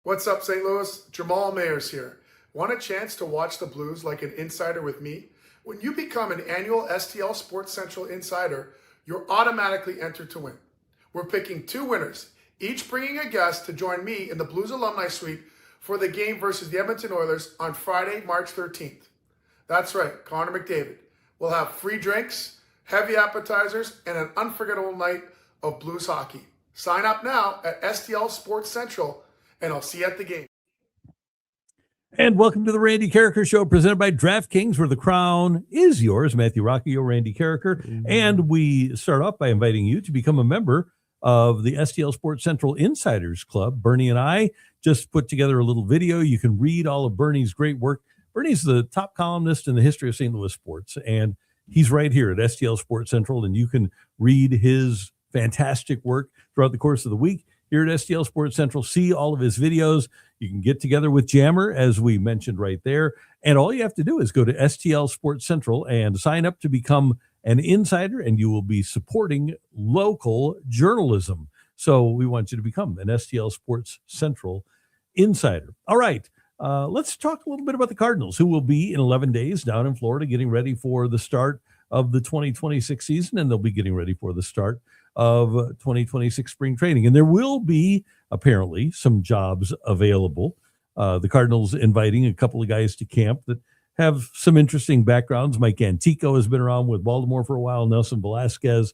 What's up, St. Louis? Jamal Mayers here. Want a chance to watch the Blues like an insider with me? When you become an annual STL Sports Central insider, you're automatically entered to win. We're picking 2 winners, each bringing a guest to join me in the Blues Alumni Suite for the game versus the Edmonton Oilers on Friday, March 13th. That's right, Connor McDavid. We'll have free drinks, heavy appetizers, and an unforgettable night of Blues hockey. Sign up now at STL Sports Central, and I'll see you at the game. And welcome to the Randy Karraker Show, presented by DraftKings, where the crown is yours. Matthew Rockio, Randy Karraker. And we start off by inviting you to become a member of the STL Sports Central Insiders Club. Bernie and I just put together a little video. You can read all of Bernie's great work. Bernie's the top columnist in the history of St. Louis sports, and he's right here at STL Sports Central, and you can read his fantastic work throughout the course of the week here at STL Sports Central. See all of his videos. You can get together with Jammer, as we mentioned right there. And all you have to do is go to STL Sports Central and sign up to become an insider, and you will be supporting local journalism. So we want you to become an STL Sports Central insider. All right. Let's talk a little bit about the Cardinals, who will be in 11 days down in Florida getting ready for the start of the 2026 season, and they'll be getting ready for the start of 2026 spring training. And there will be apparently some jobs available. The Cardinals inviting a couple of guys to camp that have some interesting backgrounds. Mike Antico has been around with Baltimore for a while. Nelson Velasquez.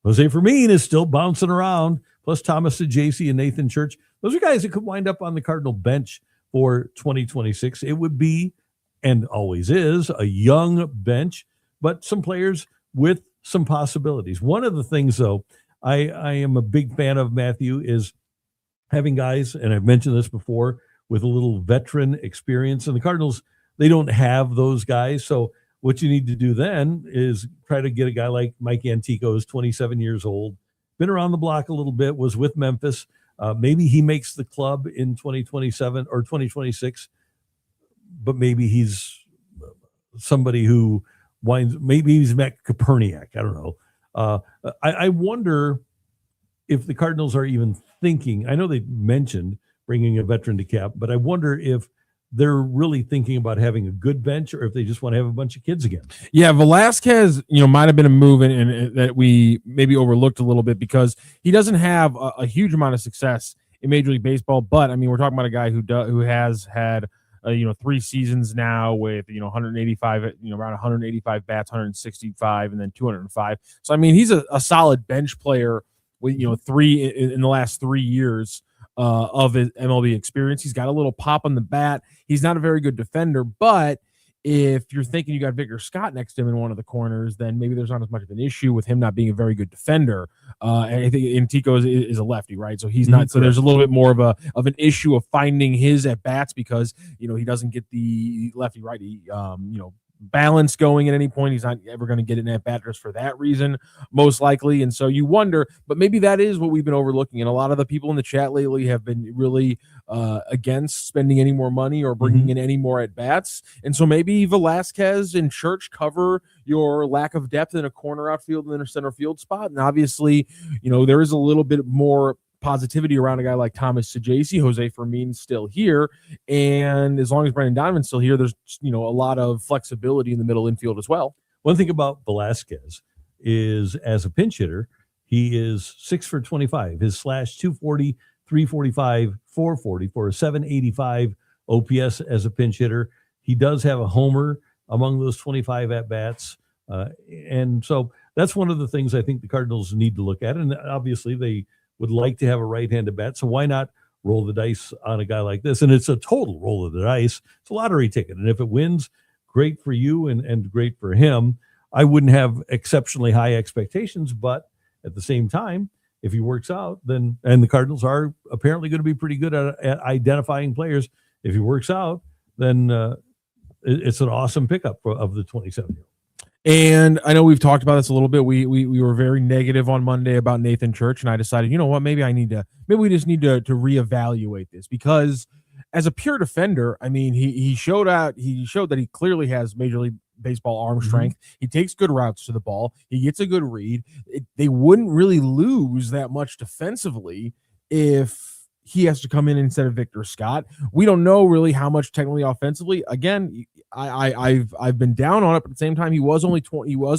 Jose Fermin is still bouncing around, plus Thomas Sajaci and Nathan Church. Those are guys that could wind up on the Cardinal bench for 2026. It would be, and always is, a young bench, but some players with some possibilities. One of the things, though, I am a big fan of, Matthew, is having guys, and I've mentioned this before, with a little veteran experience. And the Cardinals, they don't have those guys. So what you need to do then is try to get a guy like Mike Antico, who's 27 years old, been around the block a little bit, was with Memphis. Maybe he makes the club in 2027 or 2026, but maybe he's somebody who maybe he's Matt Koperniak. I don't know. I wonder if the Cardinals are even thinking, I know they mentioned bringing a veteran to camp, but I wonder if they're really thinking about having a good bench or if they just want to have a bunch of kids again. Yeah, Velasquez, might have been a move and that we maybe overlooked a little bit because he doesn't have a huge amount of success in Major League Baseball. But I mean, we're talking about a guy who has had 3 seasons now with 185, around 185 bats, 165, and then 205. So I mean, he's a solid bench player with 3 in the last 3 years of his MLB experience. He's got a little pop on the bat. He's not a very good defender, but if you're thinking you got Victor Scott next to him in one of the corners, then maybe there's not as much of an issue with him not being a very good defender. And I think Antico is a lefty, right? So he's not. So there's a little bit more of an issue of finding his at bats because he doesn't get the lefty righty balance going at any point. He's not ever going to get an at bat just for that reason, most likely. And so you wonder, but maybe that is what we've been overlooking. And a lot of the people in the chat lately have been really against spending any more money or bringing in any more at bats. And so maybe Velasquez and Church cover your lack of depth in a corner outfield and in a center field spot. And obviously, there is a little bit more positivity around a guy like Thomas Sajaci. Jose Fermin's still here, and as long as Brandon Donovan's still here, there's a lot of flexibility in the middle infield as well. One thing about Velasquez is, as a pinch hitter, he is 6 for 25. His slash 240, 345, 440 for a 785 OPS as a pinch hitter. He does have a homer among those 25 at bats, and so that's one of the things I think the Cardinals need to look at. And obviously, they would like to have a right-handed bat, so why not roll the dice on a guy like this? And it's a total roll of the dice. It's a lottery ticket, and if it wins, great for you and great for him. I wouldn't have exceptionally high expectations, but at the same time, if he works out, then, and the Cardinals are apparently going to be pretty good at identifying players. If he works out, then it's an awesome pickup of the 27-year-old. And I know we've talked about this a little bit. We were very negative on Monday about Nathan Church, and I decided, maybe we just need to reevaluate this because as a pure defender, I mean, he showed that he clearly has Major League Baseball arm strength. He takes good routes to the ball. He gets a good read. They wouldn't really lose that much defensively if he has to come in instead of Victor Scott. We don't know really how much technically offensively. Again, I've been down on it, but at the same time, he was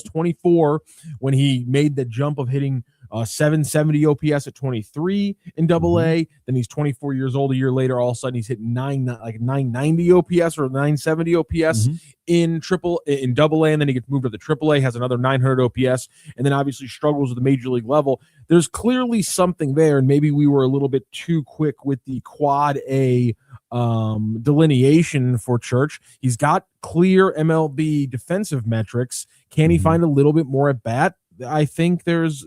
24 when he made the jump of hitting 770 OPS at 23 in Double A. Then he's 24 years old. A year later, all of a sudden he's hitting 990 OPS or 970 OPS in Double A, and then he gets moved to the Triple A, has another 900 OPS, and then obviously struggles at the major league level. There's clearly something there, and maybe we were a little bit too quick with the quad A delineation for Church. He's got clear MLB defensive metrics. Can he find a little bit more at bat? I think there's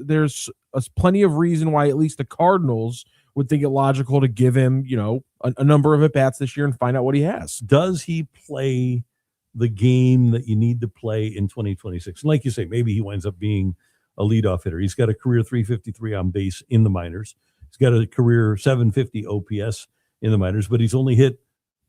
plenty of reason why at least the Cardinals would think it logical to give him, a number of at bats this year and find out what he has. Does he play the game that you need to play in 2026? And like you say, maybe he winds up being a leadoff hitter. He's got a career 353 on base in the minors. He's got a career 750 OPS in the minors, but he's only hit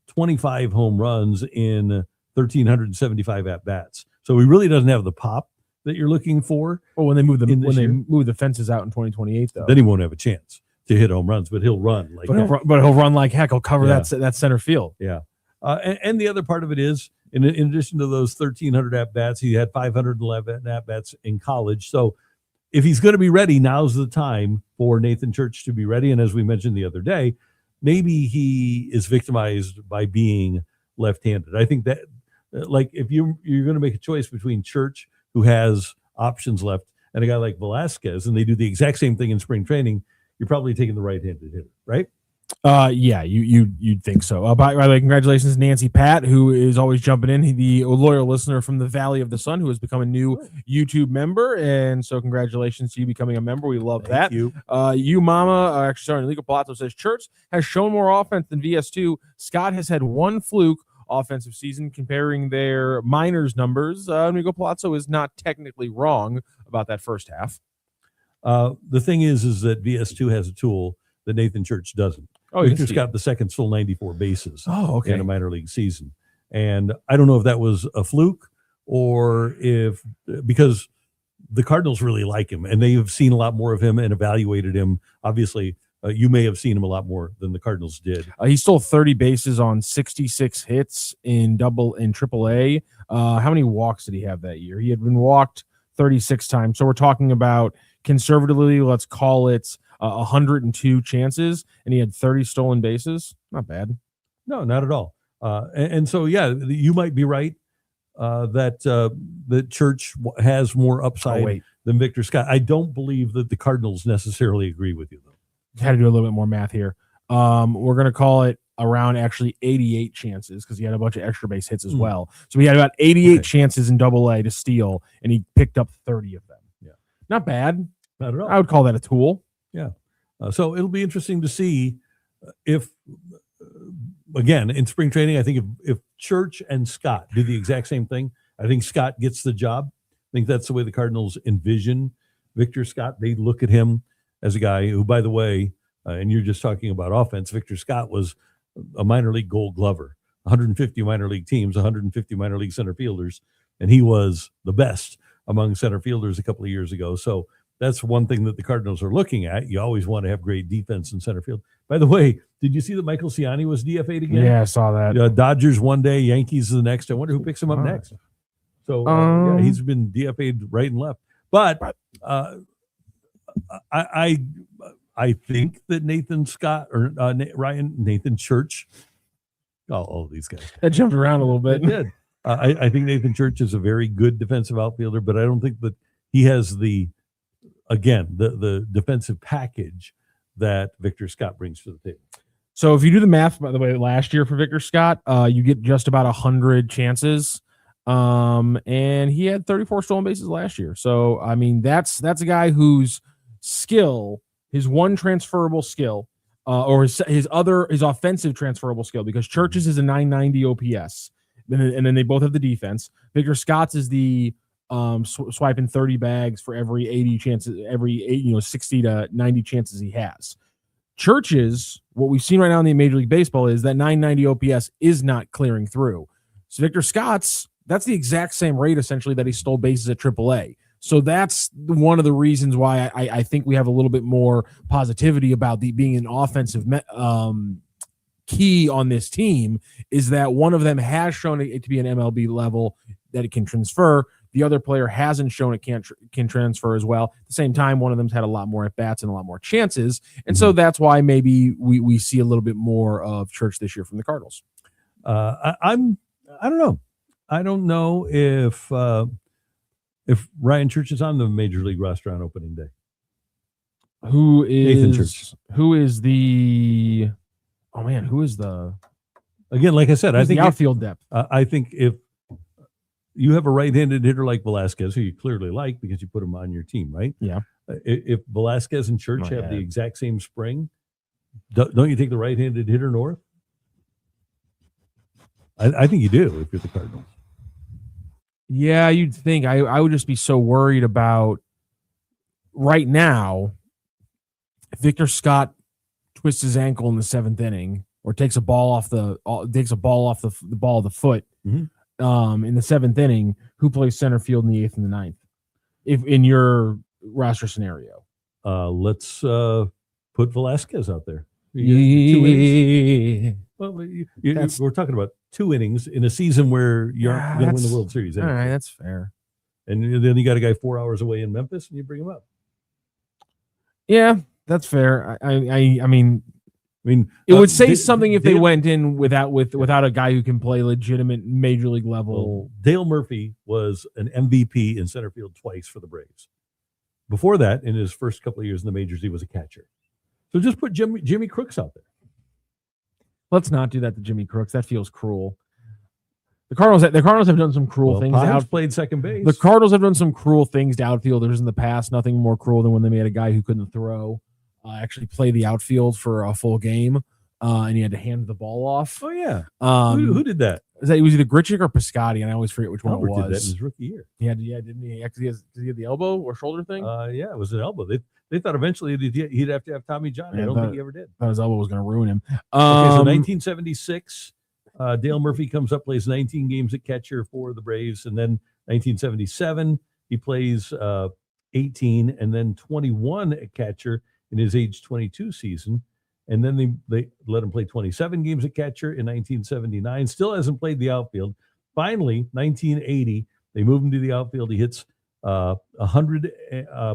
25 home runs in 1,375 at bats. So he really doesn't have the pop that you're looking for. Well, when they move the fences out in 2028, though, then he won't have a chance to hit home runs, but he'll run like heck. But he'll run like heck. He'll cover that center field. Yeah. And the other part of it is, in addition to those 1,300 at bats, he had 511 at bats in college. So if he's going to be ready, now's the time for Nathan Church to be ready. And as we mentioned the other day, maybe he is victimized by being left-handed. I think that, like, if you're going to make a choice between Church, who has options left, and a guy like Velasquez, and they do the exact same thing in spring training, you're probably taking the right-handed hitter, right? Yeah, you'd think so. By the way, congratulations to Nancy Pat, who is always jumping in. The loyal listener from the Valley of the Sun, who has become a new YouTube member, and so congratulations to you becoming a member. We love that. You mama, actually, sorry, Enrico Palazzo says Church has shown more offense than VS2. Scott has had one fluke offensive season. Comparing their minors numbers, Enrico Palazzo is not technically wrong about that first half. The thing is that VS2 has a tool that Nathan Church doesn't. Oh, Victor's got the second full 94 bases in a minor league season. And I don't know if that was a fluke or because the Cardinals really like him and they have seen a lot more of him and evaluated him. Obviously, you may have seen him a lot more than the Cardinals did. He stole 30 bases on 66 hits in Triple A. How many walks did he have that year? He had been walked 36 times. So we're talking about, conservatively, let's call it 102 chances, and he had 30 stolen bases. Not bad. No, not at all. And so, yeah, you might be right that Church has more upside than Victor Scott. I don't believe that the Cardinals necessarily agree with you, though. Had to do a little bit more math here. We're going to call it around actually 88 chances because he had a bunch of extra base hits as well. So he had about 88 chances in Double A to steal, and he picked up 30 of them. Yeah, not bad. Not at all. I would call that a tool. Yeah. So it'll be interesting to see if, again, in spring training, I think if Church and Scott do the exact same thing, I think Scott gets the job. I think that's the way the Cardinals envision Victor Scott. They look at him as a guy who, by the way, and you're just talking about offense, Victor Scott was a minor league Gold Glover, 150 minor league teams, 150 minor league center fielders, and he was the best among center fielders a couple of years ago. So that's one thing that the Cardinals are looking at. You always want to have great defense in center field. By the way, did you see that Michael Ciani was DFA'd again? Yeah, I saw that. Dodgers one day, Yankees the next. I wonder who picks him up next. So yeah, he's been DFA'd right and left. But I think that Nathan Scott or Nathan Church, all of these guys. That jumped around a little bit. It did. I think Nathan Church is a very good defensive outfielder, but I don't think that he has the defensive package that Victor Scott brings to the table. So if you do the math, by the way, last year for Victor Scott, you get just about 100 chances. And he had 34 stolen bases last year. So, I mean, that's a guy whose skill, his one transferable skill, or his offensive transferable skill, because Church's is a 990 OPS, and then they both have the defense. Victor Scott's is the swiping 30 bags for every 80 chances, 60 to 90 chances he has. Church's, what we've seen right now in the Major League Baseball is that 990 OPS is not clearing through. So Victor Scott's, that's the exact same rate essentially that he stole bases at AAA. So that's one of the reasons why I think we have a little bit more positivity about being an offensive key on this team, is that one of them has shown it to be an MLB level that it can transfer. The other player hasn't shown it can transfer as well. At the same time, one of them's had a lot more at bats and a lot more chances, and so that's why maybe we see a little bit more of Church this year from the Cardinals. I don't know. I don't know if Ryan Church is on the major league roster on opening day. Who Nathan Church. Who is the? Oh man, who is the? Again, like I said, I think the outfield depth. I think if you have a right-handed hitter like Velasquez, who you clearly like because you put him on your team, right? Yeah. If Velasquez and Church have the exact same spring, don't you take the right-handed hitter north? I think you do if you're the Cardinals. Yeah, you'd think. I would just be so worried about right now. Victor Scott twists his ankle in the 7th inning, or takes a ball off the ball of the foot in the 7th inning. Who plays center field in the 8th and the 9th? If in your roster scenario, let's put Velasquez out there. Well, we're talking about 2 innings in a season where you aren't going to win the World Series. All right, that's fair. And then you got a guy 4 hours away in Memphis, and you bring him up. Yeah, that's fair. I mean, it would say something if they went in without a guy who can play legitimate major league level. Well, Dale Murphy was an MVP in center field twice for the Braves. Before that, in his first couple of years in the majors, he was a catcher. So just put Jimmy Crooks out there. Let's not do that to Jimmy Crooks. That feels cruel. The Cardinals have done some cruel things. Played second base. The Cardinals have done some cruel things to outfielders in the past. Nothing more cruel than when they made a guy who couldn't throw actually play the outfield for a full game, and he had to hand the ball off. Oh yeah. Who did that? It was either Grichuk or Piscotty, and I always forget which one it was. Did that in his rookie year. Didn't he? Did he have the elbow or shoulder thing? Yeah, it was an elbow. They thought eventually he'd have to have Tommy John. I don't think he ever did. Thought his elbow was going to ruin him. Okay, so 1976, Dale Murphy comes up, plays 19 games at catcher for the Braves, and then 1977 he plays 18 and then 21 at catcher in his age 22 season. And then they let him play 27 games at catcher in 1979. Still hasn't played the outfield. Finally, 1980, they move him to the outfield. He hits 100,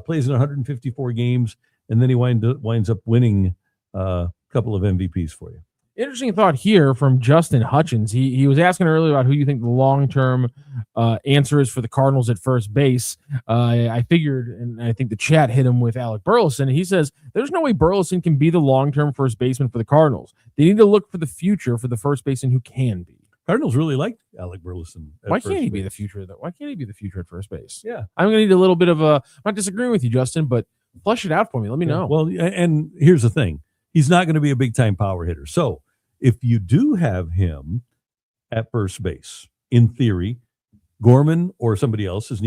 plays in 154 games, and then he winds up winning a couple of MVPs for you. Interesting thought here from Justin Hutchins. He was asking earlier about who you think the long-term answer is for the Cardinals at first base. I figured, and I think the chat hit him with Alec Burleson. He says, there's no way Burleson can be the long-term first baseman for the Cardinals. They need to look for the future for the first baseman who can be. Cardinals really liked Alec Burleson. Why can't he be the future? Why can't he be the future at first base? Yeah. I'm going to need a little bit of a, I'm not disagreeing with you, Justin, but flush it out for me. Let me know. Well, and here's the thing. He's not going to be a big-time power hitter. So if you do have him at first base, in theory, Gorman or somebody else is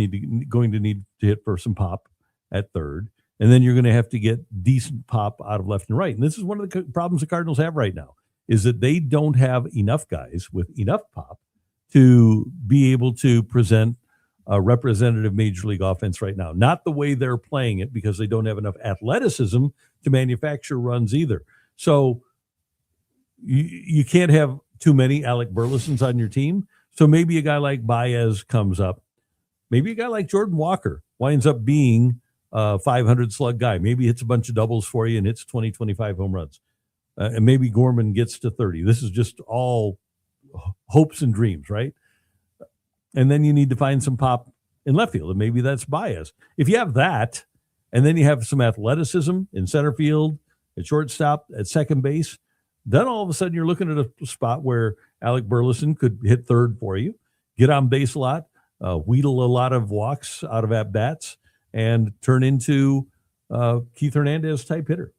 going to need to hit for some pop at third, and then you're going to have to get decent pop out of left and right. And this is one of the problems the Cardinals have right now, is that they don't have enough guys with enough pop to be able to present a representative major league offense right now. Not the way they're playing it, because they don't have enough athleticism to manufacture runs either. So you can't have too many Alec Burlesons on your team. So maybe a guy like Baez comes up. Maybe a guy like Jordan Walker winds up being a 500 slug guy. Maybe he hits a bunch of doubles for you and hits 20, 25 home runs. And maybe Gorman gets to 30. This is just all hopes and dreams, right? And then you need to find some pop in left field, and maybe that's Baez. If you have that, and then you have some athleticism in center field, at shortstop, at second base, then all of a sudden you're looking at a spot where Alec Burleson could hit third for you, get on base a lot, wheedle a lot of walks out of at-bats, and turn into Keith Hernandez type hitter.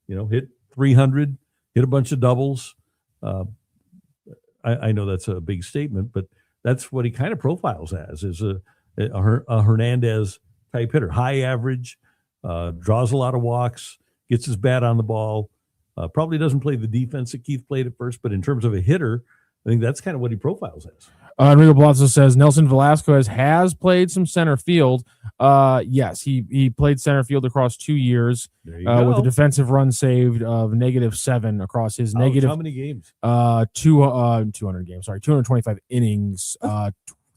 Hit 300, hit a bunch of doubles. I know that's a big statement, but that's what he kind of profiles as, is a Hernandez type hitter. High average, draws a lot of walks, gets his bat on the ball, probably doesn't play the defense that Keith played at first, but in terms of a hitter, I think that's kind of what he profiles as. Enrico Palazzo says Nelson Velasquez has played some center field. Yes, he played center field across 2 years with a defensive run saved of -7 across his negative. How many games? 200 games. Sorry, 225 innings.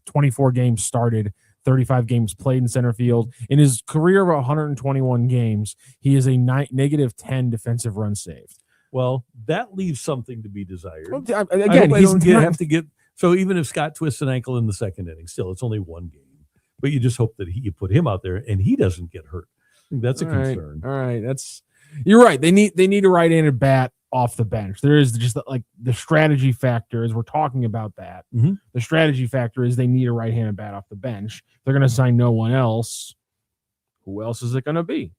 24 games started. 35 games played in center field. In his career of 121 games, he is a -10 defensive run saved. Well, that leaves something to be desired. Well, again, I don't have to get. So even if Scott twists an ankle in the second inning, still it's only one game. But you just hope that you put him out there and he doesn't get hurt. I think that's a concern. All right, you're right. They need a right-handed bat off the bench. There is just like the strategy factor as we're talking about that. Mm-hmm. The strategy factor is they need a right-handed bat off the bench. They're going to sign no one else. Who else is it going to be?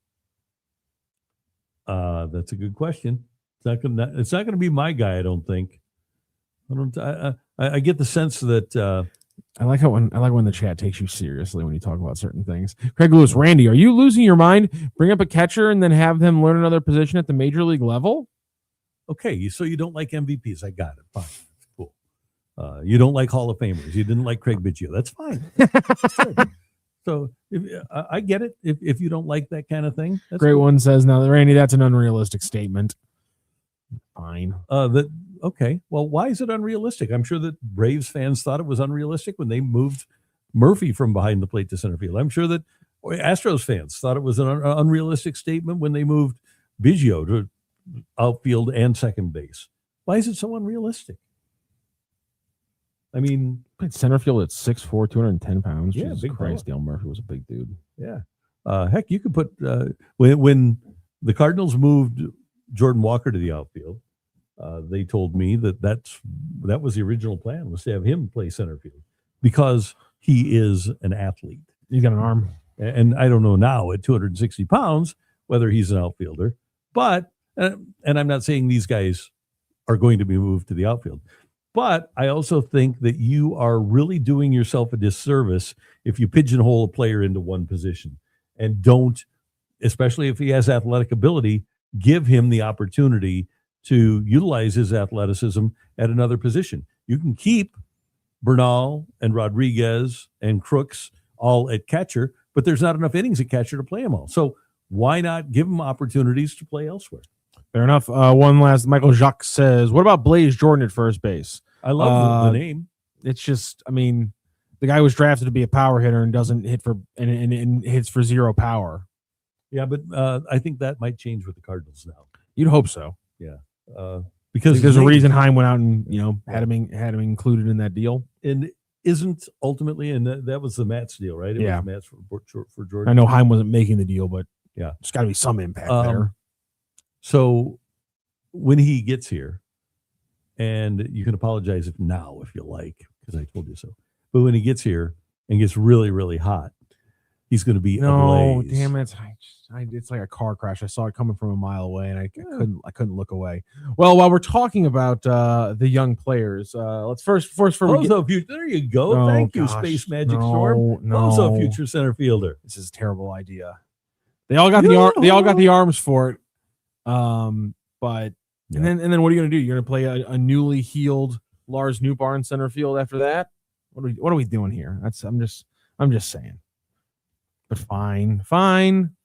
That's a good question. It's not gonna be my guy. I don't think. I get the sense that I like when the chat takes you seriously when you talk about certain things. Craig Lewis, Randy, are you losing your mind? Bring up a catcher and then have them learn another position at the major league level? Okay, so you don't like MVPs. I got it. Fine. Cool. You don't like Hall of Famers. You didn't like Craig Biggio. That's fine. That's good. So I get it. If you don't like that kind of thing. That's Great cool. One says, now, Randy, that's an unrealistic statement. Fine. Okay. Well, why is it unrealistic? I'm sure that Braves fans thought it was unrealistic when they moved Murphy from behind the plate to center field. I'm sure that Astros fans thought it was an unrealistic statement when they moved Biggio to outfield and second base. Why is it so unrealistic? I mean, played center field at 6'4", 210 pounds. Yeah, Jesus big Christ, fella. Dale Murphy was a big dude. Yeah. Heck, you could put when the Cardinals moved Jordan Walker to the outfield, they told me that was the original plan, was to have him play center field because he is an athlete. He's got an arm. And I don't know now at 260 pounds whether he's an outfielder, but and I'm not saying these guys are going to be moved to the outfield, but I also think that you are really doing yourself a disservice if you pigeonhole a player into one position and don't, especially if he has athletic ability, give him the opportunity to utilize his athleticism at another position. You can keep Bernal and Rodriguez and Crooks all at catcher, but there's not enough innings at catcher to play them all. So why not give them opportunities to play elsewhere? Fair enough. One last, Michael Jacques says, what about Blaze Jordan at first base? I love the name. It's just, I mean, the guy was drafted to be a power hitter and doesn't hit for and hits for zero power. Yeah, but I think that might change with the Cardinals now. You'd hope so. Yeah, because there's a reason Heim went out and had him included in that deal. And isn't ultimately, and that was the Matt's deal, right? It was Matt's for Jordan. I know Heim wasn't making the deal, but yeah, there's got to be some impact there. So when he gets here, and you can apologize if you like, because I told you so. But when he gets here and gets really, really hot, he's going to be ablaze. Damn it! It's like a car crash. I saw it coming from a mile away, and I couldn't look away. Well, while we're talking about the young players, let's first there you go. Thank you, Space Magic Storm. Also, future center fielder. This is a terrible idea. They all got the arms for it. But and then what are you gonna do? You're gonna play a newly healed Lars Nootbaar in center field after that? What are we doing here? I'm just saying. But fine.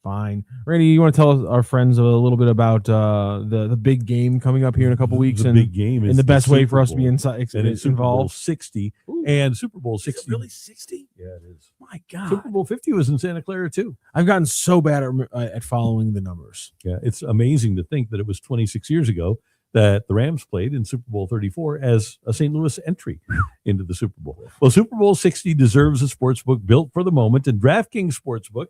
Randy, you want to tell our friends a little bit about the big game coming up here in a couple weeks? The big game is and the best way for us to be involved. Super Bowl 60 Ooh. and Super Bowl 60. Is it really 60? Yeah, it is. My God. Super Bowl 50 was in Santa Clara too. I've gotten so bad at following the numbers. Yeah, it's amazing to think that it was 26 years ago that the Rams played in Super Bowl 34 as a St. Louis entry into the Super Bowl. Well, Super Bowl 60 deserves a sportsbook built for the moment, and DraftKings Sportsbook,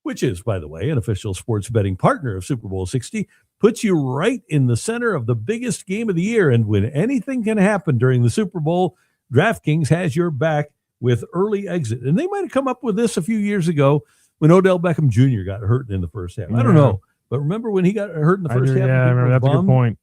which is, by the way, an official sports betting partner of Super Bowl 60, puts you right in the center of the biggest game of the year. And when anything can happen during the Super Bowl, DraftKings has your back with early exit. And they might have come up with this a few years ago when Odell Beckham Jr. got hurt in the first half. I don't know. But remember when he got hurt in the first half? Yeah, I remember. That's a good point.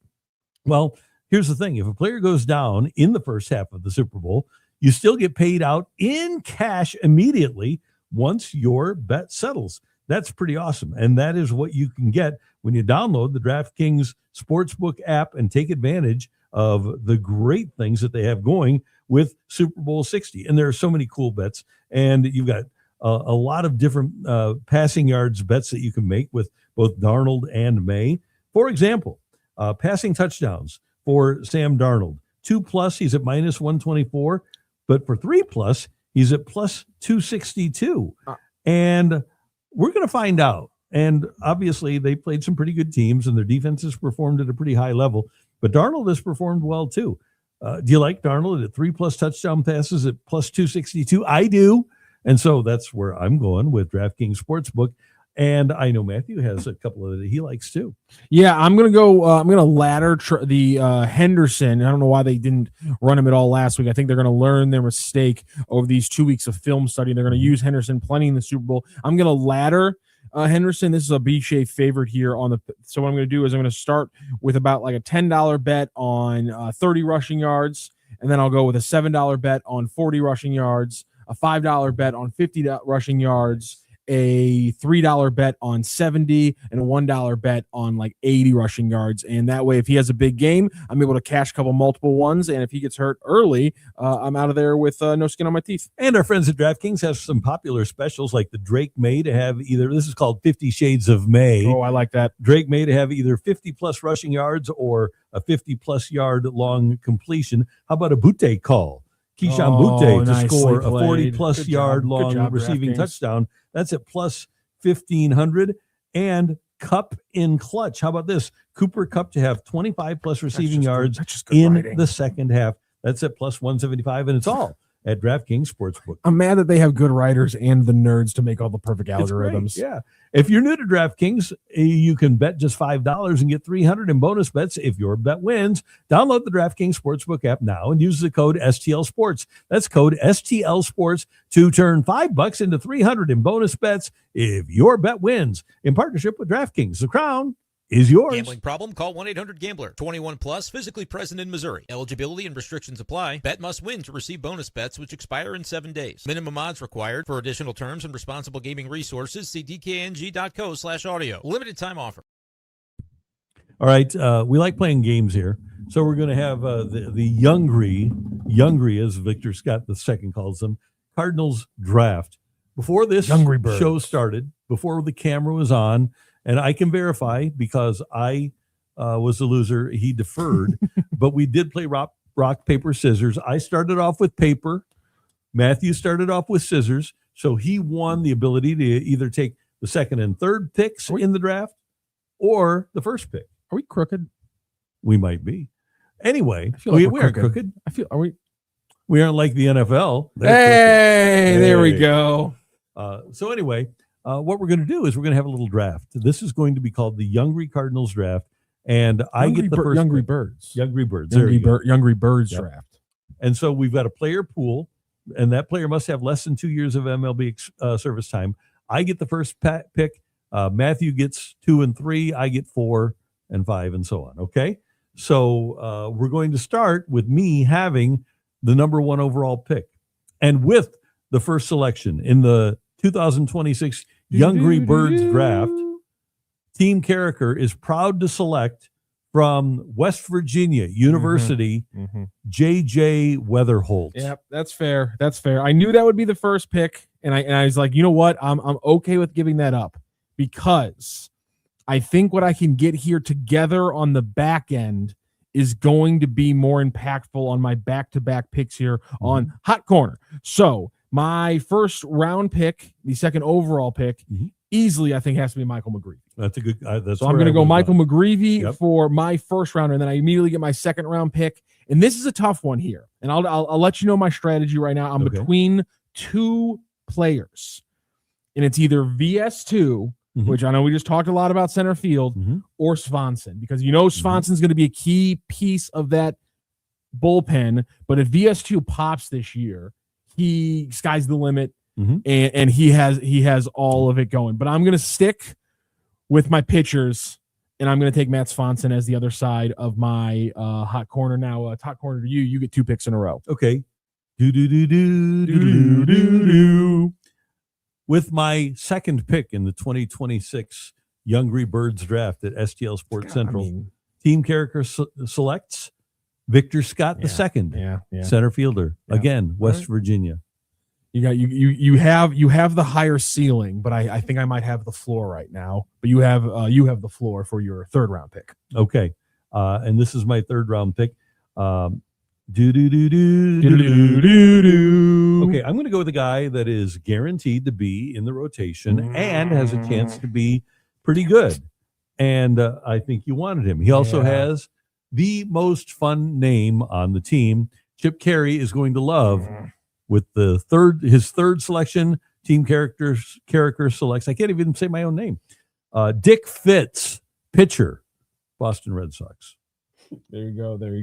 Well, here's the thing. If a player goes down in the first half of the Super Bowl, you still get paid out in cash immediately once your bet settles. That's pretty awesome. And that is what you can get when you download the DraftKings Sportsbook app and take advantage of the great things that they have going with Super Bowl 60. And there are so many cool bets. And you've got a lot of different passing yards bets that you can make with both Darnold and May. For example, passing touchdowns for Sam Darnold. 2+, he's at minus 124. But for 3+, he's at plus 262. And we're going to find out. And obviously, they played some pretty good teams, and their defenses performed at a pretty high level. But Darnold has performed well, too. Do you like Darnold at 3+ touchdown passes at plus 262? I do. And so that's where I'm going with DraftKings Sportsbook. And I know Matthew has a couple of that he likes, too. Yeah, I'm going to go. I'm going to ladder the Henderson. I don't know why they didn't run him at all last week. I think they're going to learn their mistake over these 2 weeks of film study. They're going to use Henderson plenty in the Super Bowl. I'm going to ladder Henderson. This is a B-shaped favorite here on the. So what I'm going to do is I'm going to start with about like a $10 bet on 30 rushing yards, and then I'll go with a $7 bet on 40 rushing yards, a $5 bet on 50 rushing yards, a $3 bet on 70, and a $1 bet on like 80 rushing yards. And that way, if he has a big game, I'm able to cash a couple multiple ones. And if he gets hurt early, I'm out of there with no skin on my teeth. And our friends at DraftKings have some popular specials like the Drake May to have either, this is called 50 Shades of May. Oh, I like that. Drake May to have either 50+ rushing yards or a 50+ yard long completion. How about a Butte call? Keyshawn Butte to score a 40+ yard long receiving touchdown. That's at plus 1,500. And Cup in clutch. How about this? Cooper Kupp to have 25+ receiving yards in the second half. That's at plus 175. And it's all at DraftKings Sportsbook. I'm mad that they have good writers and the nerds to make all the perfect algorithms. Yeah. If you're new to DraftKings, you can bet just $5 and get $300 in bonus bets if your bet wins. Download the DraftKings Sportsbook app now and use the code STL Sports. That's code STL Sports to turn $5 into $300 in bonus bets if your bet wins. In partnership with DraftKings, the crown is yours. Gambling problem? Call 1-800-GAMBLER. 21 plus, physically present in Missouri. Eligibility and restrictions apply. Bet must win to receive bonus bets, which expire in 7 days. Minimum odds required. For additional terms and responsible gaming resources, see dkng.co/audio. Limited time offer. All right. We like playing games here. So we're going to have the Youngry, as Victor Scott II calls them, Cardinals draft. Before this show started, before the camera was on, and I can verify because I was the loser. He deferred, but we did play rock, paper, scissors. I started off with paper. Matthew started off with scissors. So he won the ability to either take the second and third picks in the draft or the first pick. Are we crooked? We might be. Anyway, we are crooked. Are we? We aren't like the NFL. Hey, there we go. So anyway, what we're going to do is we're going to have a little draft. This is going to be called the Youngry Cardinals draft, and I get the first Youngry Birds. Youngry Birds. Youngry Birds draft. And so we've got a player pool, and that player must have less than 2 years of MLB service time. I get the first pick. Matthew gets 2 and 3. I get 4 and 5, and so on. Okay, so we're going to start with me having the number 1 overall pick, and with the first selection in the 2026 Youngry Birds draft, Team Karraker is proud to select from West Virginia University, J.J. Weatherholt. Yep, that's fair. That's fair. I knew that would be the first pick, and I was like, you know what? I'm okay with giving that up because I think what I can get here together on the back end is going to be more impactful on my back-to-back picks here on Hot Corner. So my first round pick, the second overall pick, easily I think has to be Michael McGreevy. That's a good. So I'm going to go Michael McGreevy for my first rounder, and then I immediately get my second round pick. And this is a tough one here, and I'll let you know my strategy right now. I'm between 2 players, and it's either VS2, which I know we just talked a lot about center field, or Swanson, because Swanson's going to be a key piece of that bullpen. But if VS2 pops this year, sky's the limit, and he has all of it going. But I'm going to stick with my pitchers, and I'm going to take Matt Swanson as the other side of my hot corner. Now, hot corner to you. You get 2 picks in a row. Okay. With my second pick in the 2026 Youngry Birds draft at STL Sports Central, Team Karraker selects Victor Scott Yeah, II, yeah. center fielder. Yeah. Again, West right. Virginia. You have the higher ceiling, but I think I might have the floor right now. But you have the floor for your 3rd round pick. Okay. And this is my 3rd round pick. Okay, I'm going to go with a guy that is guaranteed to be in the rotation and has a chance to be pretty good. And I think you wanted him. He also has the most fun name on the team. Chip Carey is going to love with his third selection. Team Karraker selects. I can't even say my own name. Dick Fitz, pitcher, Boston Red Sox. There you go. Did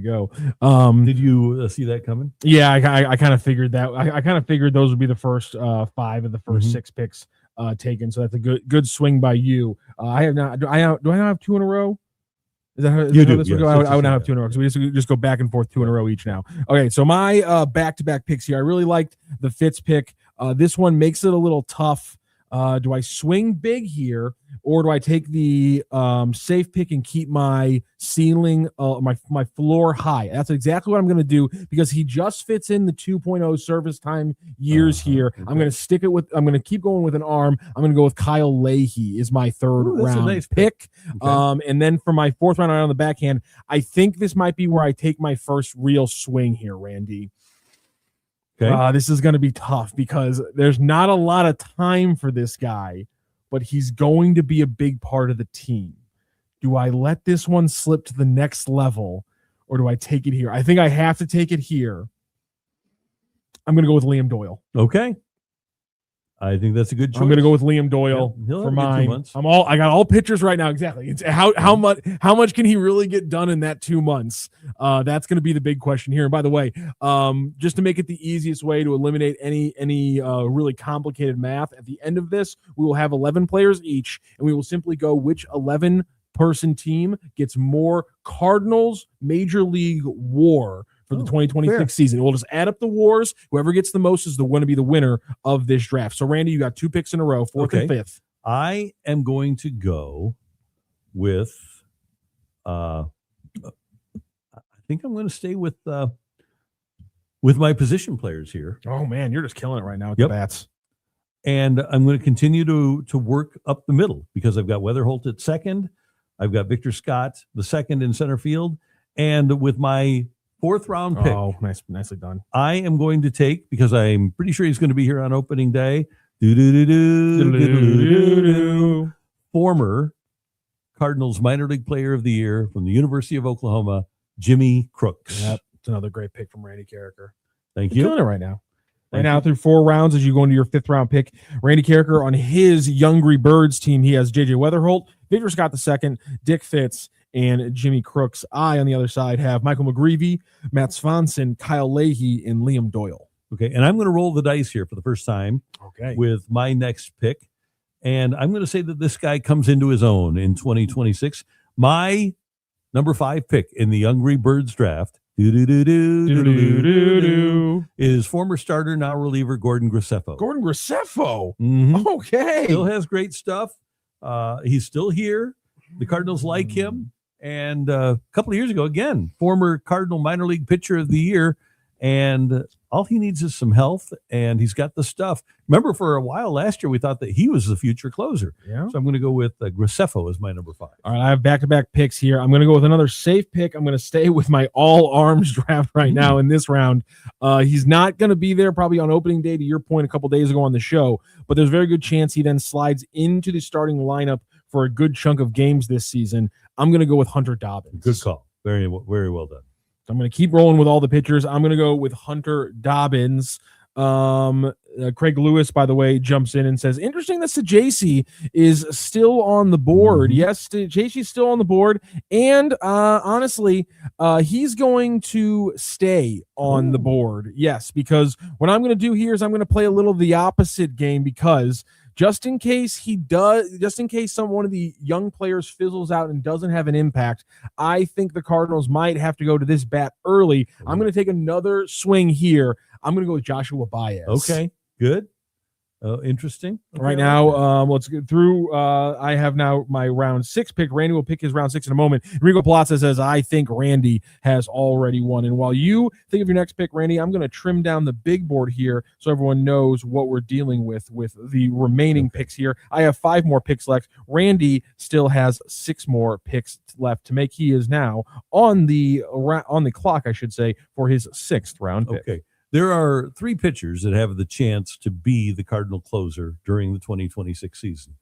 you see that coming? Yeah, I kind of figured that. I kind of figured those would be the first 5 of the first 6 picks taken. So that's a good swing by you. I have not. Do I not have 2 in a row? Is that how you do? this Yes, would go? I would not have 2 in a row because we just go back and forth 2 in a row each now. Okay, so my back-to-back picks here. I really liked the Fitz pick. This one makes it a little tough. Do I swing big here, or do I take the safe pick and keep my ceiling, my floor high? That's exactly what I'm going to do because he just fits in the 2.0 service time years here. Okay. I'm going to I'm going to keep going with an arm. I'm going to go with Kyle Leahy is my 3rd round nice pick. Okay. And then for my 4th round on the backhand, I think this might be where I take my first real swing here, Randy. Okay. This is going to be tough because there's not a lot of time for this guy, but he's going to be a big part of the team. Do I let this one slip to the next level, or do I take it here? I think I have to take it here. I'm going to go with Liam Doyle. Okay. I think that's a good choice. I'm going to go with Liam Doyle He'll for have a good 2 mine. months. I got all pitchers right now. Exactly. It's how much can he really get done in that 2 months? That's going to be the big question here. And by the way, just to make it the easiest way to eliminate any really complicated math, at the end of this, we will have 11 players each, and we will simply go which 11-person team gets more Cardinals Major League WAR for the 2026 fair. season. We'll just add up the wars. Whoever gets the most is going to be the winner of this draft. So, Randy, you got 2 picks in a row, 4th and 5th. I am going to go with I think I'm going to stay with my position players here. Oh, man, you're just killing it right now with Yep. the bats. And I'm going to continue to work up the middle because I've got Weatherholt at 2nd. I've got Victor Scott, the 2nd in center field. And with my 4th round pick, nicely done. I am going to take, because I'm pretty sure he's going to be here on opening day, former Cardinals minor league player of the year from the University of Oklahoma, Jimmy Crooks. Yep, it's another great pick from Randy Karraker. Thank You're you. killing it right now. Thank Now you. through 4 rounds as you go into your 5th round pick, Randy Karraker on his Youngry Birds team, he has J.J. Weatherholt, Victor Scott II, Dick Fitz, and Jimmy Crooks. I, on the other side, have Michael McGreevy, Matt Svanson, Kyle Leahy, and Liam Doyle. Okay, and I'm going to roll the dice here for the first time with my next pick. And I'm going to say that this guy comes into his own in 2026. My number 5 pick in the Youngry Birds draft is former starter, now reliever, Gordon Graceffo. Gordon Graceffo. Mhm. Okay. Still has great stuff. He's still here. The Cardinals like him. And a couple of years ago, again, former Cardinal minor league pitcher of the year. And all he needs is some health, and he's got the stuff. Remember, for a while last year, we thought that he was the future closer. Yeah. So I'm going to go with Graceffo as my number 5. All right, I have back-to-back picks here. I'm going to go with another safe pick. I'm going to stay with my all-arms draft right now in this round. He's not going to be there probably on opening day, to your point a couple days ago on the show, but there's a very good chance he then slides into the starting lineup for a good chunk of games this season. I'm going to go with Hunter Dobbins. Good call. Very, very well done. I'm going to keep rolling with all the pitchers. I'm going to go with Hunter Dobbins. Craig Lewis, by the way, jumps in and says, interesting that Sajaci is still on the board. Yes, Sajaci's still on the board. And honestly, he's going to stay on the board. Yes, because what I'm going to do here is I'm going to play a little the opposite game, because just in case one of the young players fizzles out and doesn't have an impact, I think the Cardinals might have to go to this bat early. I'm going to take another swing here. I'm going to go with Joshua Baez. Okay, good. Interesting. Okay, Right now, let's get through. I have now my round 6 pick. Randy will pick his round 6 in a moment. Enrico Palazza says, I think Randy has already won. And while you think of your next pick, Randy, I'm going to trim down the big board here so everyone knows what we're dealing with the remaining picks here. I have 5 more picks left. Randy still has 6 more picks left to make. He is now on the clock, I should say, for his 6th round pick. Okay. There are 3 pitchers that have the chance to be the Cardinal closer during the 2026 season.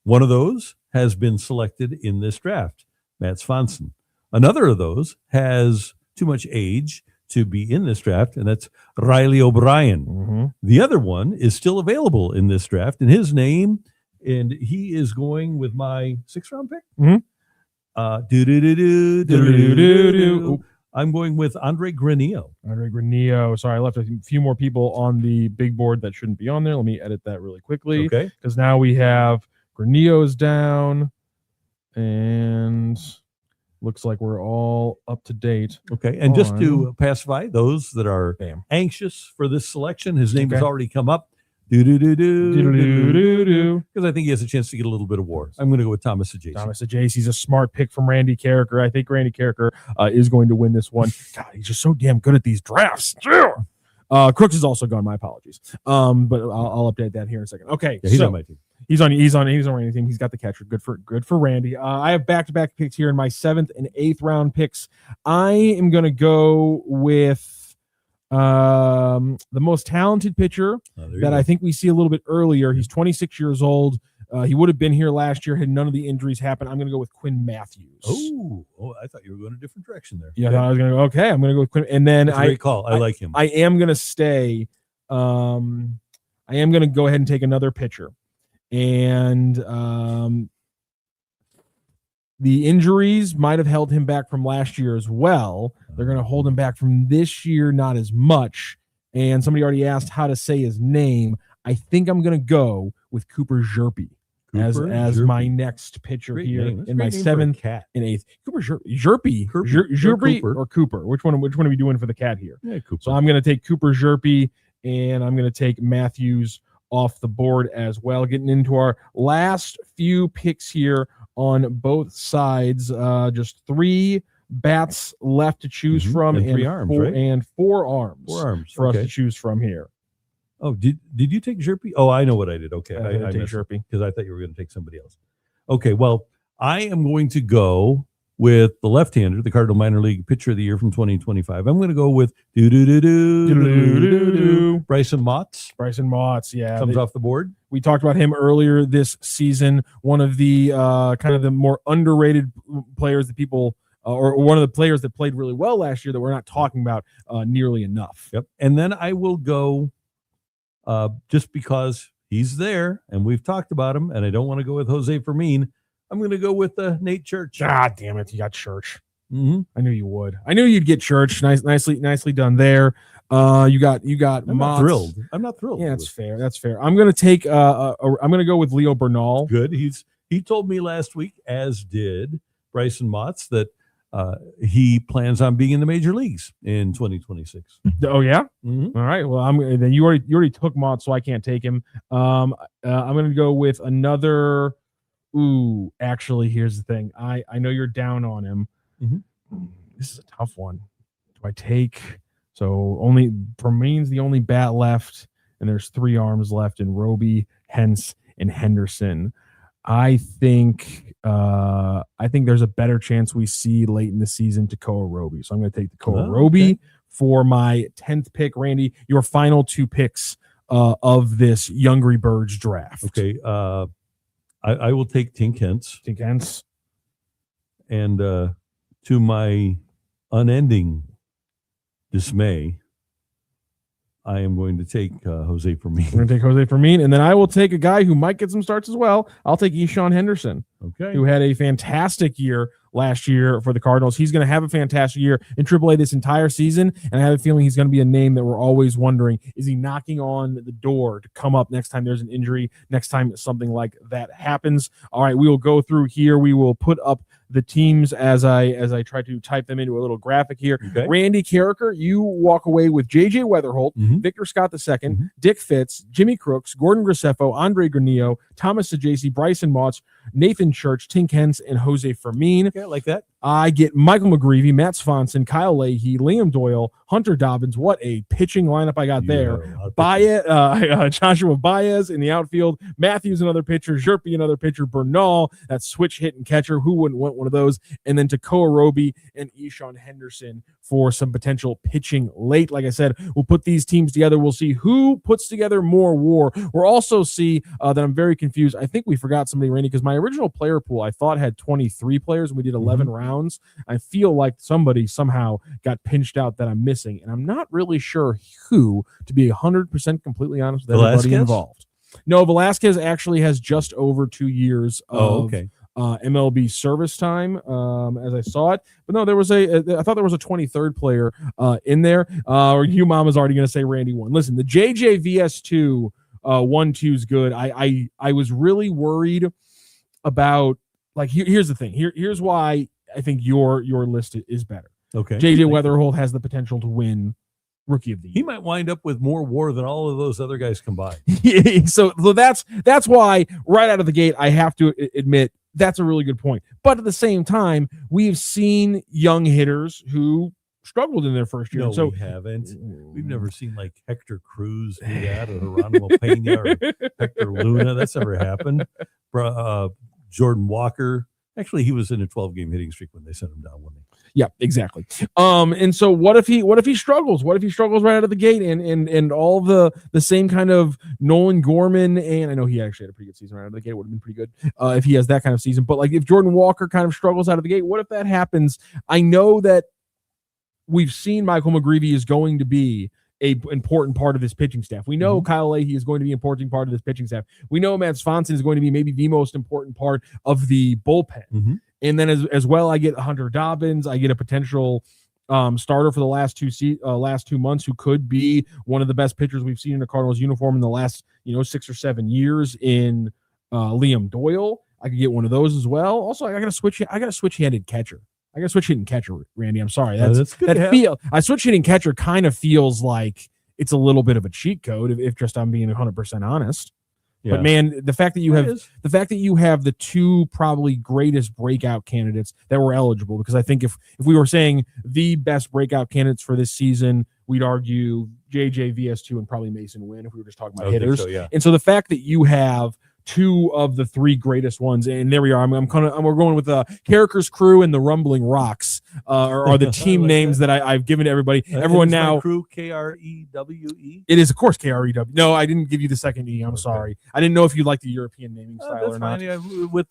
One of those has been selected in this draft, Matt Swanson. Another of those has too much age to be in this draft, and that's Riley O'Brien. Mm-hmm. The other one is still available in this draft, and his name, and he is going with my 6th round pick. Mm-hmm. I'm going with Andre Granillo. Andre Granillo. Sorry, I left a few more people on the big board that shouldn't be on there. Let me edit that really quickly. Okay. Because now we have Granillo's down, and looks like we're all up to date. Okay. And just to pacify those that are anxious for this selection, his name has already come up. Because I think he has a chance to get a little bit of war. I'm going to go with Thomas Adjacey. Thomas Adjacey. He's a smart pick from Randy Karraker. I think Randy Karraker is going to win this one. God, he's just so damn good at these drafts. Crooks is also gone. My apologies. But I'll update that here in a second. Okay, yeah, he's on my team. He's on Randy's team. He's got the catcher. Good for Randy. I have back-to-back picks here in my 7th and 8th round picks. I am going to go with the most talented pitcher that I think we see a little bit earlier. He's 26 years old. He would have been here last year had none of the injuries happened. I'm going to go with Quinn Matthews. Oh, I thought you were going a different direction there. Yeah, I was going to go. Okay, I'm going to go with Quinn. And then That's a great call. I like him. I am going to stay. I am going to go ahead and take another pitcher, and the injuries might have held him back from last year as well. They're going to hold him back from this year, not as much. And somebody already asked how to say his name. I think I'm going to go with Cooper Zerpe as my next pitcher here in my 7th and 8th. Cooper Zerpe or Cooper. Which one are we doing for the cat here? Yeah, Cooper. So I'm going to take Cooper Zerpe, and I'm going to take Matthews off the board as well. Getting into our last few picks here on both sides. Just 3 bats left to choose from, and 3 arms, right? And 4 arms. 4 arms for us to choose from here. Oh, did you take Zerpe? Oh, I know what I did. Okay, I take Zerpe because I thought you were going to take somebody else. Okay, well, I am going to go with the left-hander, the Cardinal minor league pitcher of the year from 2025. I'm going to go with Bryson Motts. Bryson Motts, yeah, comes off the board. We talked about him earlier this season. One of the kind of the more underrated players that people, or one of the players that played really well last year that we're not talking about nearly enough. Yep. And then I will go just because he's there and we've talked about him, and I don't want to go with Jose Fermin. I'm going to go with Nate Church. Ah, damn it! You got Church. Mm-hmm. I knew you would. I knew you'd get Church. Nicely done there. You got. I'm not thrilled. Yeah, that's fair. That's fair. I'm going to take. I'm going to go with Leo Bernal. Good. He told me last week, as did Bryson Motts, that he plans on being in the major leagues in 2026. Oh yeah. Mm-hmm. All right. Well, then you already took Motts, so I can't take him. I'm going to go with another. Ooh, actually, here's the thing. I know you're down on him. Mm-hmm. This is a tough one. Do I take? So only Fermin's the only bat left, and there's 3 arms left in Roby, Hence, and Henderson. I think there's a better chance we see late in the season Tekoa Roby. So I'm going to take Tekoa Roby for my 10th pick. Randy, your final 2 picks of this Youngry Birds draft. Okay. I will take Tink Hence. Tink Hence. And to my unending dismay, I am going to take Jose Fermin. I'm going to take Jose Fermin, and then I will take a guy who might get some starts as well. I'll take Eshawn Henderson, who had a fantastic year last year for the Cardinals. He's going to have a fantastic year in AAA this entire season, and I have a feeling he's going to be a name that we're always wondering, is he knocking on the door to come up next time there's an injury, next time something like that happens? All right, we will go through here. We will put up the teams as I try to type them into a little graphic here. Okay. Randy Karraker, you walk away with J.J. Weatherholt, Mhm. Victor Scott II, Dick Fitz, Jimmy Crooks, Gordon Graceffo, Andre Granillo, Thomas Sajaci, Bryson Motts, Nathan Church, Tink Hens, and Jose Fermin. Okay, I like that. I get Michael McGreevy, Matt Swanson, Kyle Leahy, Liam Doyle, Hunter Dobbins. What a pitching lineup I got there. Joshua Baez in the outfield, Matthews another pitcher, Zerpe another pitcher, Bernal, that switch hitting catcher. Who wouldn't want one of those? And then Takoa Roby and Eshawn Henderson for some potential pitching late. Like I said, we'll put these teams together. We'll see who puts together more WAR. We'll also see that I'm very confused. I think we forgot somebody, Randy, because my original player pool I thought had 23 players and we did 11 rounds. I feel like somebody somehow got pinched out that I'm missing, and I'm not really sure who, to be 100% completely honest with everybody involved. No, Velasquez actually has just over 2 years of MLB service time, as I saw it. But no, there was I thought there was a 23rd player in there. Or Hugh Mama's already going to say Randy won. Listen, the JJVS2 1-2 is good. I was really worried about, like, here's the thing. Here's why I think your list is better. Okay. JJ Weatherholt has the potential to win Rookie of the Year. He might wind up with more WAR than all of those other guys combined. so that's why right out of the gate I have to admit that's a really good point. But at the same time, we've seen young hitters who struggled in their first year. No, so we haven't. We've never seen like Hector Cruz do that, or Geronimo Pena, or Hector Luna. That's never happened. Jordan Walker. Actually, he was in a 12-game hitting streak when they sent him down, wasn't he? Yeah, exactly. And so what if he struggles? What if he struggles right out of the gate and all the same kind of Nolan Gorman, and I know he actually had a pretty good season right out of the gate. It would have been pretty good if he has that kind of season. But like if Jordan Walker kind of struggles out of the gate, what if that happens? I know that we've seen Michael McGreevy is going to be an important part of this pitching staff. We know Kyle Leahy is going to be an important part of this pitching staff. We know Matt Swanson is going to be maybe the most important part of the bullpen. And then as well, I get Hunter Dobbins. I get a potential starter for the last 2 months who could be one of the best pitchers we've seen in a Cardinals uniform in the last 6 or 7 years in Liam Doyle. I could get one of those as well. Also, I got a switch-handed catcher. I got switch hitting catcher, Randy. I'm sorry. That's good. A switch hitting catcher kind of feels like it's a little bit of a cheat code if just I'm being 100% honest. Yeah. But man, the fact that you have the two probably greatest breakout candidates that were eligible, because I think if we were saying the best breakout candidates for this season, we'd argue JJ VS2 and probably Mason Wynn if we were just talking about hitters. So, yeah. And so the fact that you have two of the three greatest ones, and there we are. We're going with Karraker's crew and the Rumbling Rocks are the team like names that I've given to everybody. Everyone now. Crew KREWE. It is of course KREW. No, I didn't give you the second E. I'm sorry. I didn't know if you like the European naming style or not. Yeah, with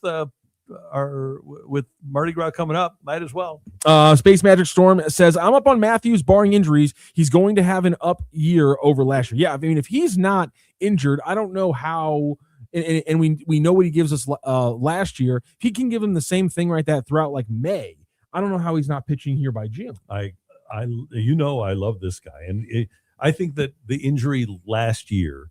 Mardi Gras coming up, might as well. Space Magic Storm says, I'm up on Matthews barring injuries. He's going to have an up year over last year. Yeah, I mean if he's not injured, I don't know how. And we know what he gives us last year. If he can give him the same thing right that throughout like May, I don't know how he's not pitching here by June. I love this guy, and I think that the injury last year,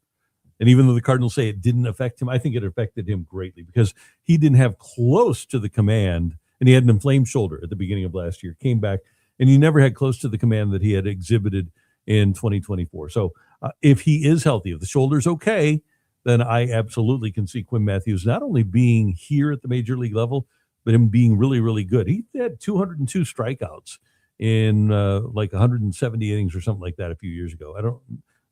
and even though the Cardinals say it didn't affect him, I think it affected him greatly because he didn't have close to the command, and he had an inflamed shoulder at the beginning of last year. Came back, and he never had close to the command that he had exhibited in 2024. So if he is healthy, if the shoulder's okay, then I absolutely can see Quinn Matthews not only being here at the major league level, but him being really, really good. He had 202 strikeouts in like 170 innings or something like that a few years ago. I don't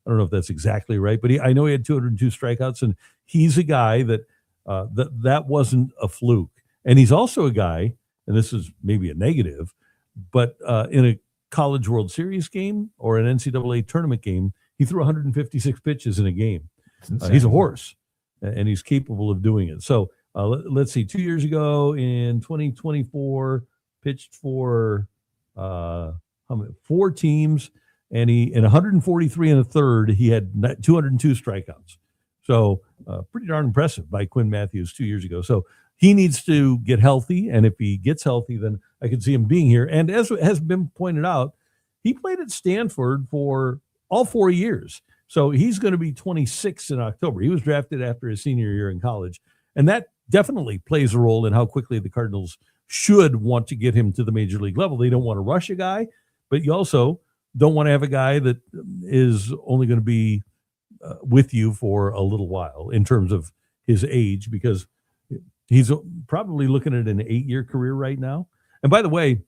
know if that's exactly right, but I know he had 202 strikeouts, and he's a guy that that wasn't a fluke. And he's also a guy, and this is maybe a negative, but in a College World Series game or an NCAA tournament game, he threw 156 pitches in a game. He's a horse, and he's capable of doing it. So let's see. 2 years ago in 2024, pitched for 4 teams, and he in 143 and a third, he had 202 strikeouts. So pretty darn impressive by Quinn Matthews 2 years ago. So he needs to get healthy, and if he gets healthy, then I can see him being here. And as has been pointed out, he played at Stanford for all 4 years. So he's going to be 26 in October. He was drafted after his senior year in college. And that definitely plays a role in how quickly the Cardinals should want to get him to the major league level. They don't want to rush a guy, but you also don't want to have a guy that is only going to be with you for a little while in terms of his age, because he's probably looking at an 8-year career right now. And by the way,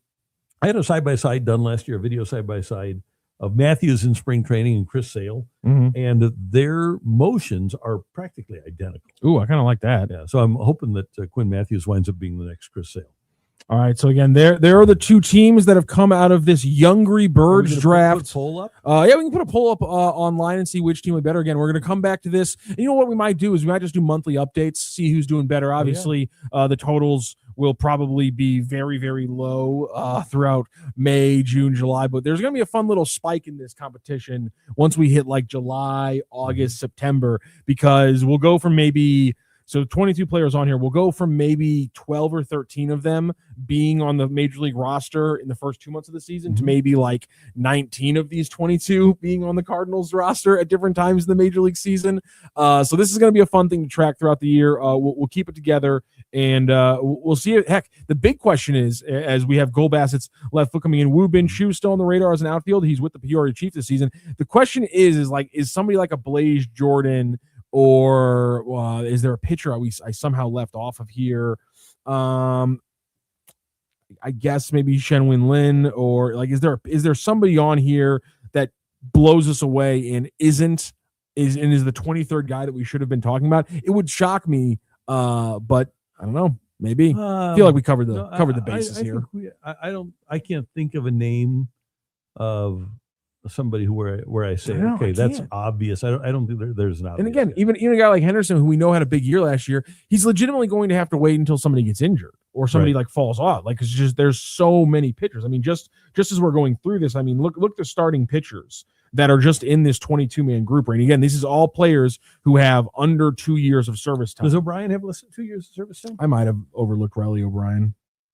I had a side-by-side done last year, a video side-by-side of Matthews in spring training and Chris Sale, and their motions are practically identical. Ooh, I kind of like that. Yeah, so I'm hoping that Quinn Matthews winds up being the next Chris Sale. All right, so again, there are the two teams that have come out of this Youngry Birds draft. Put a poll up? Yeah, we can put a poll up online and see which team would be better. Again, we're going to come back to this. And you know what we might do is we might just do monthly updates, see who's doing better. Obviously, the totals will probably be very, very low throughout May, June, July. But there's going to be a fun little spike in this competition once we hit like July, August, September, because we'll go from maybe – so 22 players on here. We'll go from maybe 12 or 13 of them being on the major league roster in the first 2 months of the season to maybe like 19 of these 22 being on the Cardinals roster at different times in the major league season. So this is going to be a fun thing to track throughout the year. We'll keep it together, and we'll see it. Heck, the big question is, as we have Cole Bassett's left foot coming in, Woo Bin Chu still on the radar as an outfield. He's with the Peoria Chiefs this season. The question is somebody like a Blaze Jordan, or is there a pitcher I somehow left off of here? I guess maybe Shenwin Lin, or like, is there somebody on here that blows us away and is the 23rd guy that we should have been talking about? It would shock me, but I don't know. Maybe I feel like we covered the bases here. I can't think of a name of somebody where I say, that's obvious. I don't think there's an obvious. And again, even a guy like Henderson, who we know had a big year last year, he's legitimately going to have to wait until somebody gets injured or somebody like falls off. Like, it's just, there's so many pitchers. I mean, just as we're going through this, I mean, look the starting pitchers that are just in this 22-man group. Right? And again, this is all players who have under 2 years of service time. Does O'Brien have less than 2 years of service time? I might have overlooked Riley O'Brien.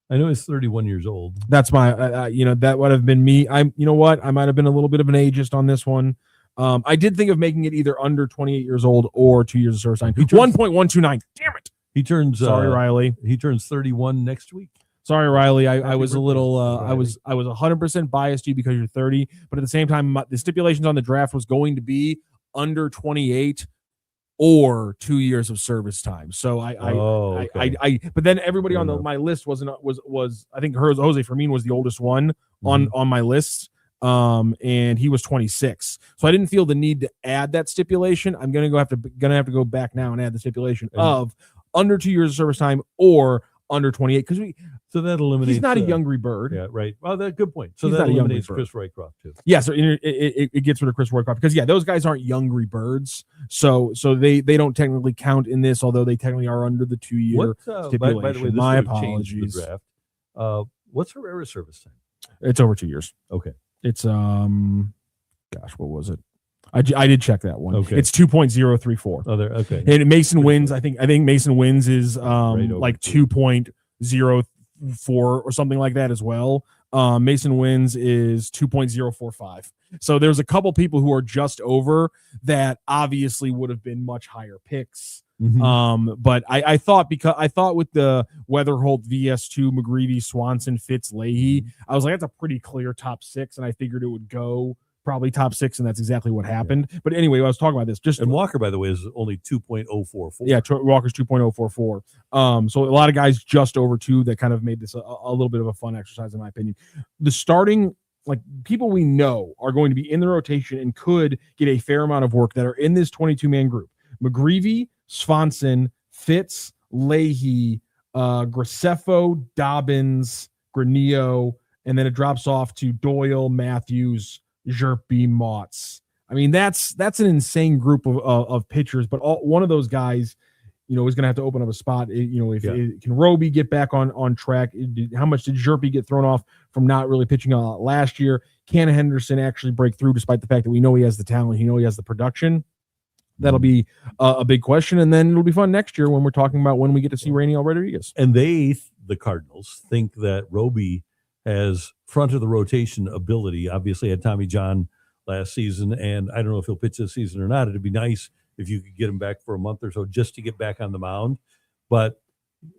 I know he's 31 years old. That's my, that would have been me. You know what? I might have been a little bit of an ageist on this one. I did think of making it either under 28 years old or 2 years of service time. 1.129. Damn it. He turns. Sorry, Riley. He turns 31 next week. Sorry, Riley. I was a little. I was 100% biased to you because you're 30, but at the same time, the stipulations on the draft was going to be under 28 or 2 years of service time. So but then everybody on my list was I think Jose Fermin was the oldest one on my list. And he was 26. So I didn't feel the need to add that stipulation. I'm gonna have to go back now and add the stipulation of under 2 years of service time or under 28, so that eliminates. He's not a Youngry Bird. Yeah, right. Well, that's a good point. So he's that eliminates Bird. Chris Roycroft too. Yeah, so it gets rid of Chris Roycroft because those guys aren't Youngry Birds, so they don't technically count in this, although they technically are under the 2 year stipulation. By the way, my apologies. The draft. What's Herrera's service time? It's over 2 years. Okay. It's gosh, what was it? I did check that one. Okay. It's 2.034. Oh, there. Okay. And Mason Wins, I think Mason Wins is like 2.04 or something like that as well. Mason Wins is 2.045. So there's a couple people who are just over that obviously would have been much higher picks. But I thought with the Weatherholt, VS2, McGreevy, Swanson, Fitz, Leahy, I was like, that's a pretty clear top six, and I figured it would go probably top six, and that's exactly what happened. But anyway, I was talking about this. And Walker, by the way, is only 2.044. Yeah, Walker's 2.044. So a lot of guys just over two that kind of made this a little bit of a fun exercise, in my opinion. The starting, like, people we know are going to be in the rotation and could get a fair amount of work that are in this 22-man group. McGreevy, Swanson, Fitz, Leahy, Graceffo, Dobbins, Granillo, and then it drops off to Doyle, Matthews, Zerbe, Motts. I mean, that's an insane group of pitchers, but one of those guys, is going to have to open up a spot. Can Roby get back on track? How much did Zerbe get thrown off from not really pitching a lot last year? Can Henderson actually break through, despite the fact that we know he has the talent, he has the production? That'll be a big question, and then it'll be fun next year when we're talking about when we get to see Rainiel Rodriguez. And the Cardinals, think that Roby has front of the rotation ability. Obviously had Tommy John last season, and I don't know if he'll pitch this season or not. It'd be nice if you could get him back for a month or so just to get back on the mound. But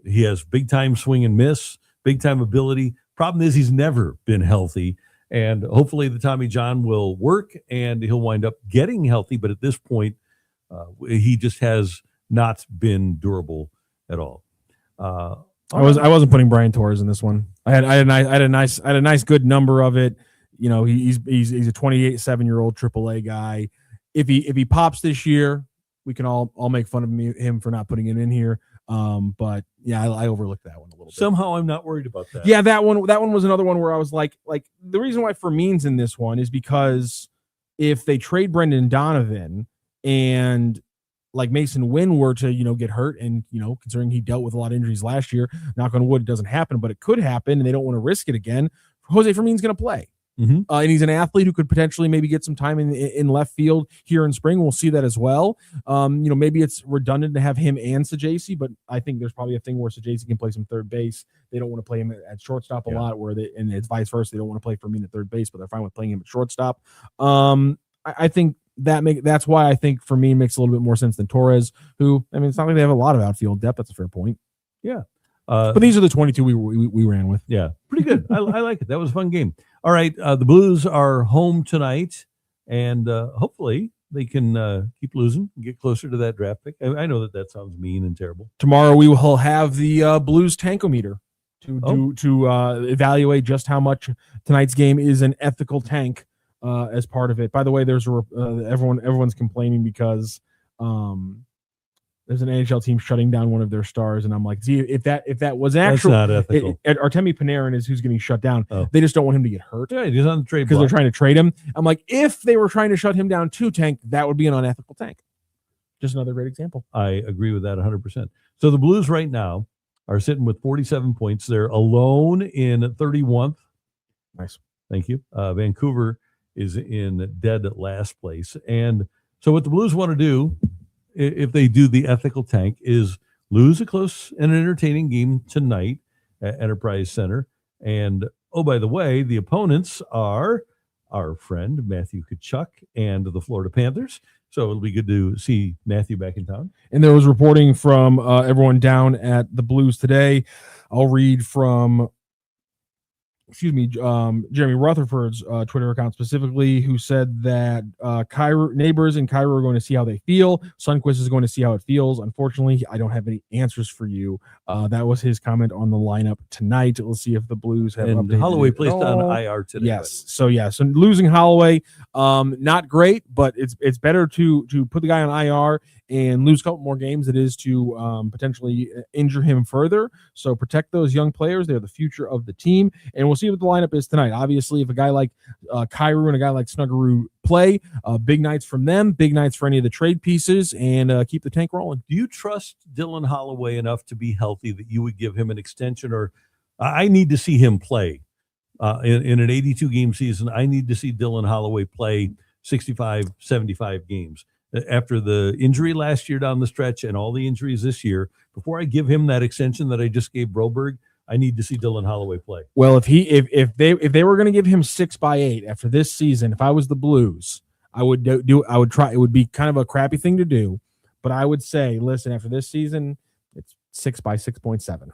he has big time swing and miss. big time ability. Problem is, he's never been healthy. And hopefully the Tommy John will work and he'll wind up getting healthy. But at this point, he just has not been durable at all. I wasn't putting Brian Torres in this one. I had a nice good number of it. You know, he's a 27-year-old AAA guy. If he pops this year, we can all make fun of him for not putting him in here. But yeah, I overlooked that one a little bit. Somehow I'm not worried about that. Yeah, that one was another one where I was like the reason why Fermin's in this one is because if they trade Brendan Donovan and like Mason Wynn were to, get hurt, and, considering he dealt with a lot of injuries last year, knock on wood, it doesn't happen, but it could happen, and they don't want to risk it again. Jose Fermin's going to play. Mm-hmm. And he's an athlete who could potentially maybe get some time in left field here in spring. We'll see that as well. Maybe it's redundant to have him and Sajasi, but I think there's probably a thing where Sajasi can play some third base. They don't want to play him at shortstop a lot, and it's vice versa. They don't want to play Fermin at third base, but they're fine with playing him at shortstop. I think that's why I think Fermin makes a little bit more sense than Torres, who, it's not like they have a lot of outfield depth. That's a fair point. Yeah. But these are the 22 we ran with. Yeah, pretty good. I like it. That was a fun game. All right, the Blues are home tonight, and hopefully they can keep losing and get closer to that draft pick. I know that sounds mean and terrible. Tomorrow we will have the Blues tankometer to evaluate just how much tonight's game is an ethical tank as part of it. By the way, there's everyone's complaining because there's an NHL team shutting down one of their stars, and I'm like, see, if that was actually not ethical. Artemi Panarin is who's getting shut down. Oh. They just don't want him to get hurt. Yeah, he's on the trade because they're trying to trade him. I'm like, if they were trying to shut him down to tank, that would be an unethical tank. Just another great example. I agree with that 100%. So the Blues right now are sitting with 47 points. They're alone in 31st. Nice. Thank you. Vancouver is in dead last place. And so what the Blues want to do, if they do the ethical tank, is lose a close and entertaining game tonight at Enterprise Center. And, oh, by the way, the opponents are our friend Matthew Tkachuk and the Florida Panthers. So it'll be good to see Matthew back in town. And there was reporting from everyone down at the Blues today. I'll read from Jeremy Rutherford's Twitter account specifically, who said that Neighbors and Kyra are going to see how they feel. Sundqvist is going to see how it feels. Unfortunately, I don't have any answers for you. That was his comment on the lineup tonight. We'll see if the Blues have updated. Holloway placed on IR today. Yes. So losing Holloway, not great, but it's better to put the guy on IR and lose a couple more games than it is to potentially injure him further. So protect those young players. They're the future of the team. And we'll see what the lineup is tonight. Obviously, if a guy like Kyrou and a guy like Snuggerud play, big nights from them, big nights for any of the trade pieces, and keep the tank rolling. Do you trust Dylan Holloway enough to be healthy that you would give him an extension? Or I need to see him play in an 82-game season. I need to see Dylan Holloway play 65, 75 games. After the injury last year down the stretch and all the injuries this year, before I give him that extension that I just gave Broberg, I need to see Dylan Holloway play. Well, if they were going to give him 6x8 after this season, if I was the Blues, I would try. It would be kind of a crappy thing to do, but I would say, listen, after this season, it's 6x6.7.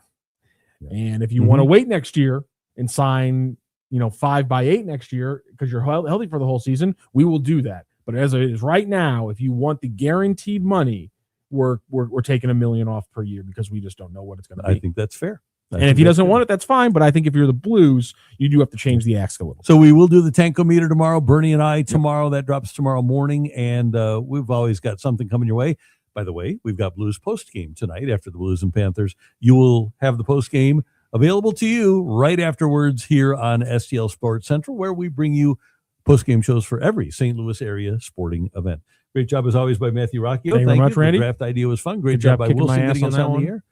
Yeah. And if you want to wait next year and sign, 5x8 next year because you're healthy for the whole season, we will do that. But as it is right now, if you want the guaranteed money, we're taking $1 million off per year because we just don't know what it's going to be. I think that's fair. And if he doesn't want it, that's fine. But I think if you're the Blues, you do have to change the ask a little. So we will do the tankometer tomorrow. Bernie and I tomorrow. That drops tomorrow morning. And we've always got something coming your way. By the way, we've got Blues post game tonight after the Blues and Panthers. You will have the post game available to you right afterwards here on STL Sports Central, where we bring you post-game shows for every St. Louis area sporting event. Great job, as always, by Matthew Rocky. Thank you very much, Randy. The draft idea was fun. Great job by Wilson getting us on the air.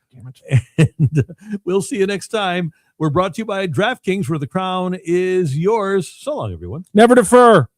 And we'll see you next time. We're brought to you by DraftKings, where the crown is yours. So long, everyone. Never defer.